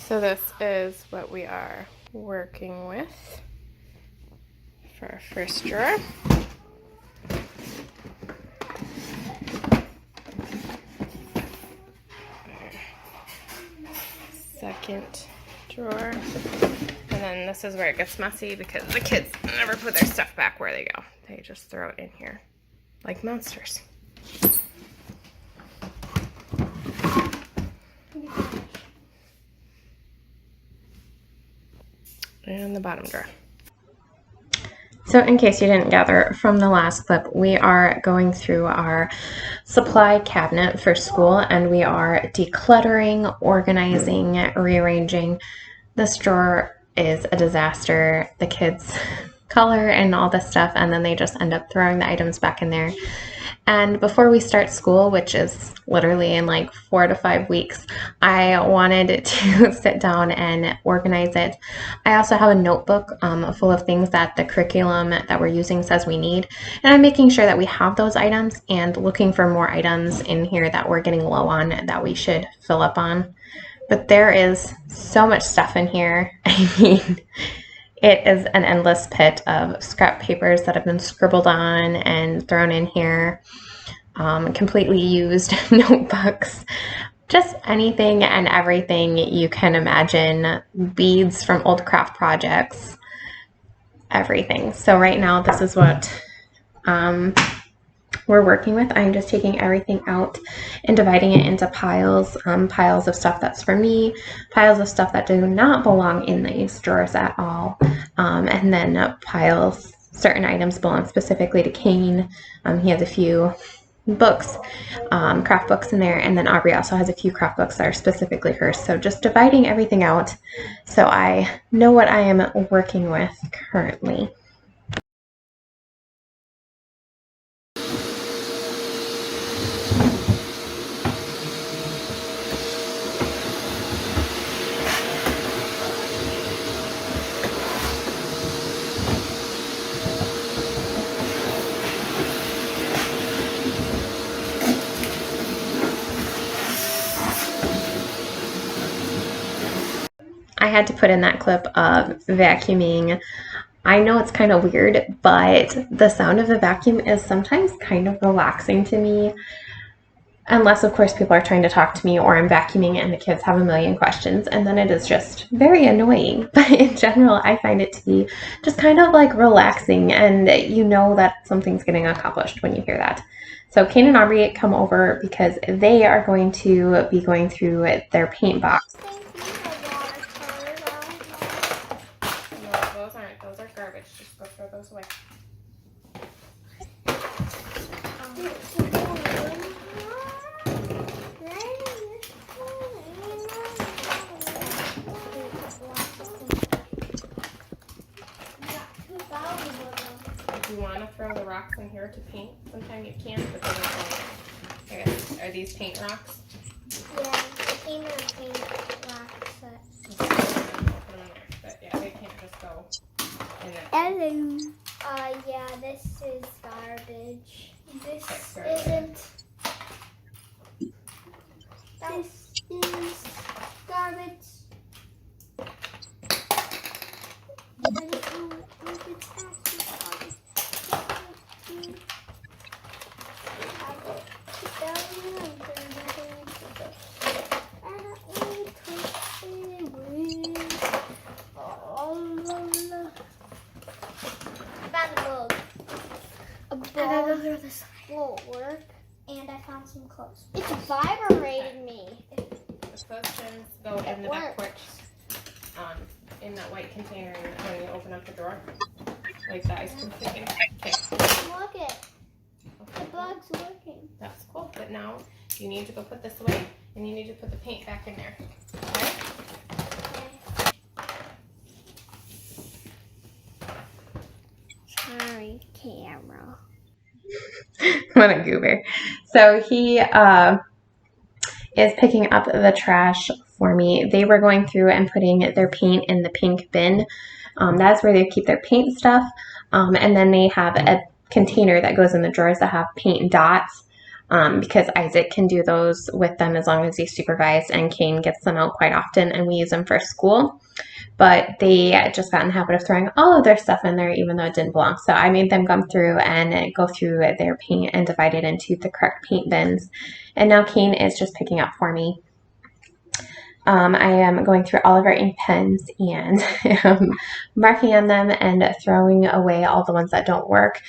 So this is what we are working with for our first drawer. Second drawer. And then this is where it gets messy because the kids never put their stuff back where they go. They just throw it in here like monsters. And the bottom drawer. So in case you didn't gather from the last clip, we are going through our supply cabinet for school and we are decluttering, organizing, rearranging. This drawer is a disaster. The kids color and all this stuff and then they just end up throwing the items back in there. And before we start school, which is literally in like 4 to 5 weeks, I wanted to sit down and organize it. I also have a notebook full of things that the curriculum that we're using says we need. And I'm making sure that we have those items and looking for more items in here that we're getting low on that we should fill up on. But there is so much stuff in here. I mean, it is an endless pit of scrap papers that have been scribbled on and thrown in here, completely used notebooks, just anything and everything you can imagine, beads from old craft projects, everything. So right now this is what we're working with. I'm just taking everything out and dividing it into piles, piles of stuff that's for me, piles of stuff that do not belong in these drawers at all, and then piles, certain items belong specifically to Kane. He has a few books, craft books in there, and then Aubrey also has a few craft books that are specifically hers. So just dividing everything out so I know what I am working with currently. I had to put in that clip of vacuuming. I know it's kind of weird, but the sound of a vacuum is sometimes kind of relaxing to me. Unless, of course, people are trying to talk to me or I'm vacuuming and the kids have a million questions, and then it is just very annoying. But in general, I find it to be just kind of like relaxing, and you know that something's getting accomplished when you hear that. So Kane and Aubrey come over because they are going to be going through their paint box. Those are garbage. Just go throw those away. If you want to throw the rocks in here to paint, sometimes you can, but then I guess, are these paint rocks? Yeah, I came in a paint rock set. But yeah, they can't just go in there. Ellen. Yeah, this is garbage. This isn't. This is garbage. I don't know if it's actually garbage. Will work, and I found some clothes. It's vibrating me. The clothespins go in the back porch, in that white container when you open up the drawer, like the ice cream thing. Okay. Look it. The bug's working. That's cool, but now you need to go put this away, and you need to put the paint back in there. Okay? Sorry, camera. What a goober. So he is picking up the trash for me. They were going through and putting their paint in the pink bin. That's where they keep their paint stuff. And then they have a container that goes in the drawers that have paint dots. because Isaac can do those with them as long as he's supervised, and Kane gets them out quite often, and we use them for school. But they just got in the habit of throwing all of their stuff in there, even though it didn't belong. So I made them come through and go through their paint and divide it into the correct paint bins. And now Kane is just picking up for me. I am going through all of our ink pens and marking on them and throwing away all the ones that don't work.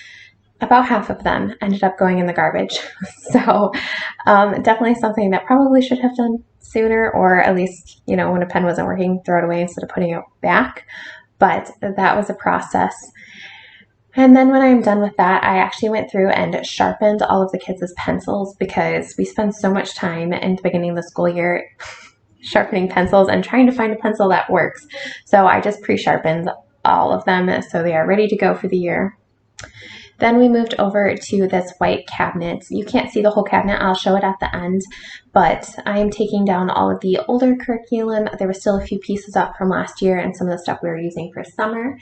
About half of them ended up going in the garbage. So definitely something that probably should have done sooner, or at least, when a pen wasn't working, throw it away instead of putting it back. But that was a process. And then when I'm done with that, I actually went through and sharpened all of the kids' pencils, because we spend so much time in the beginning of the school year sharpening pencils and trying to find a pencil that works. So I just pre-sharpened all of them so they are ready to go for the year. Then we moved over to this white cabinet. You can't see the whole cabinet. I'll show it at the end, but I am taking down all of the older curriculum. There were still a few pieces up from last year and some of the stuff we were using for summer.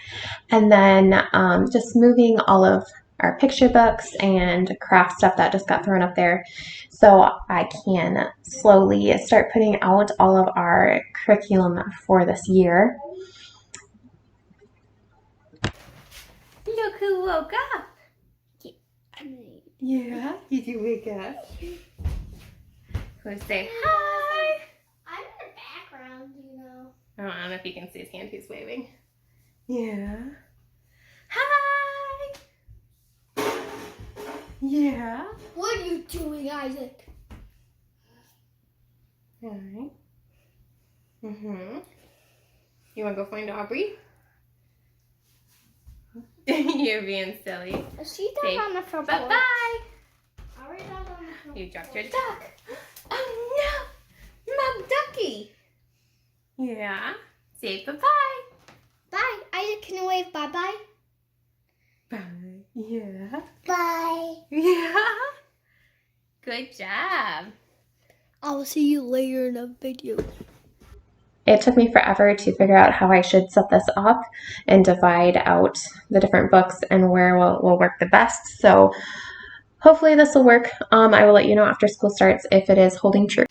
And then just moving all of our picture books and craft stuff that just got thrown up there, so I can slowly start putting out all of our curriculum for this year. Look who woke up. Yeah, you do wake up. Who say hi? I'm in the background, I don't know if you can see his hand. He's waving. Yeah. Hi. Yeah. What are you doing, Isaac? Alright. You want to go find Aubrey? You're being silly. She's down on the front porch. Bye-bye. Already down on the front You dropped your porch. duck. Oh no! My ducky. Yeah. Say bye-bye. Bye. Isaac, can you wave bye-bye? Bye. Yeah. Bye. Yeah. Good job. I will see you later in the video. It took me forever to figure out how I should set this up and divide out the different books and where will work the best. So hopefully this will work. I will let you know after school starts if it is holding true.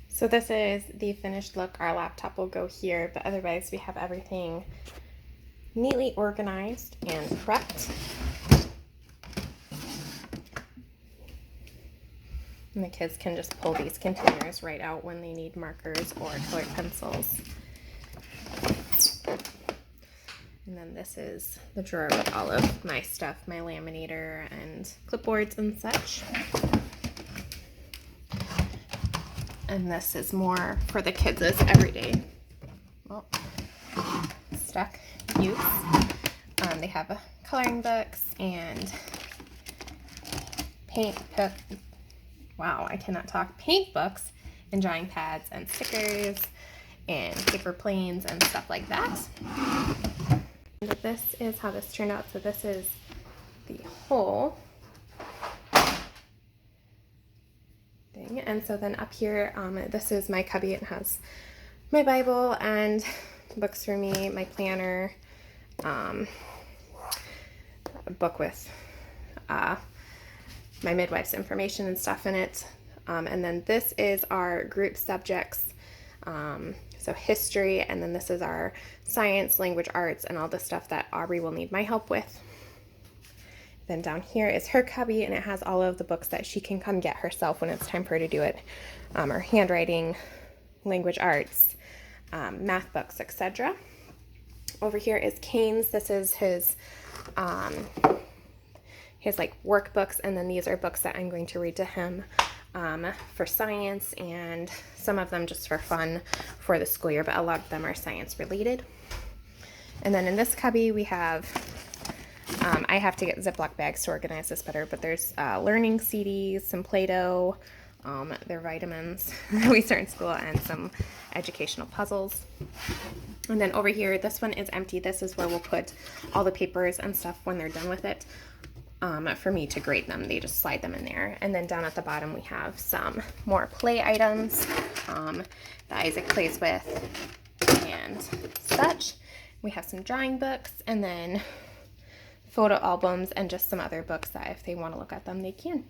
So this is the finished look. Our laptop will go here, but otherwise we have everything neatly organized and prepped. And the kids can just pull these containers right out when they need markers or colored pencils. And then this is the drawer with all of my stuff, my laminator and clipboards and such. And this is more for the kids' everyday stuff use. They have coloring books and paint books and drawing pads and stickers and paper planes and stuff like that. And this is how this turned out. So this is the whole thing. And so then up here, this is my cubby. It has my Bible and books for me, my planner, a book with my midwife's information and stuff in it. And then this is our group subjects, so history, and then this is our science, language arts, and all the stuff that Aubrey will need my help with. Then down here is her cubby, and it has all of the books that she can come get herself when it's time for her to do it, or handwriting, language arts, math books, etc. Over here is Kane's. This is his like workbooks, and then these are books that I'm going to read to him for science, and some of them just for fun for the school year, but a lot of them are science related. And then in this cubby we have, I have to get Ziploc bags to organize this better, but there's learning CDs, some Play-Doh, their vitamins we start in school, and some educational puzzles. And then over here, this one is empty. This is where we'll put all the papers and stuff when they're done with it. For me to grade them, they just slide them in there. And then down at the bottom we have some more play items that Isaac plays with and such. We have some drawing books, and then photo albums, and just some other books that if they want to look at them, they can.